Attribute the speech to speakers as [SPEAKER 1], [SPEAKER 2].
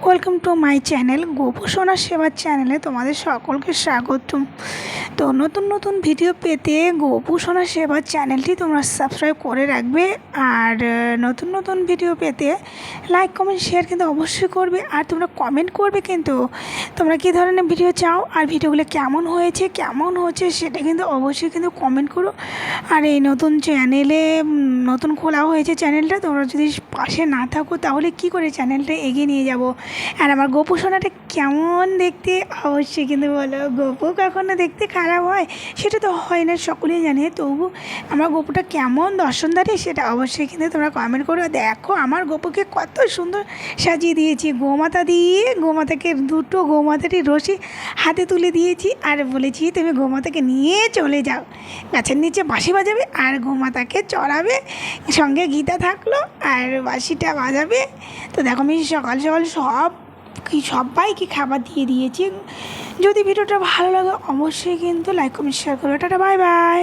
[SPEAKER 1] Welcome to my channel Gopu সোনা সেবার চ্যানেলে তোমাদের সকলকে স্বাগত। তো নতুন নতুন ভিডিও পেতে গোপু সোনা সেবার চ্যানেলটি তোমরা সাবস্ক্রাইব করে রাখবে। আর নতুন নতুন ভিডিও পেতে লাইক কমেন্ট শেয়ার কিন্তু অবশ্যই করবে। আর তোমরা কমেন্ট করবে কিন্তু তোমরা কী ধরনের ভিডিও চাও আর ভিডিওগুলো কেমন হয়েছে কেমন হচ্ছে সেটা কিন্তু অবশ্যই কিন্তু কমেন্ট করো। আর এই নতুন চ্যানেলে নতুন খোলা হয়েছে চ্যানেলটা, তোমরা যদি পাশে না থাকো তাহলে কি করে চ্যানেলটা এগিয়ে নিয়ে যাব। আর আমার গোপু সোনাটা কেমন দেখতে অবশ্যই কিন্তু বলো। গোপু কখনো দেখতে খারাপ হয় সেটা তো হয় না, সকলেই জানে। তবু আমার গোপুটা কেমন দর্শনদারি সেটা অবশ্যই কিন্তু তোমরা কমেন্ট করো। দেখো আমার গোপুকে কত সুন্দর সাজিয়ে দিয়েছি, গোমাতা দিয়ে গোমাতাকে দুটো গোমাতারই রশি হাতে তুলে দিয়েছি আর বলেছি তুমি গোমাতাকে নিয়ে চলে যাও, গাছের নিচে বাঁশি বাজাবে আর গোমাতাকে চড়াবে, সঙ্গে গীতা থাকলো আর বাঁশিটা বাজাবে। তো দেখো আমি সকাল সকাল সবাইকে খাবার দিয়ে দিয়েছি। যদি ভিডিওটা ভালো লাগে অবশ্যই কিন্তু লাইক কমেন্ট শেয়ার করো। Tata bye bye.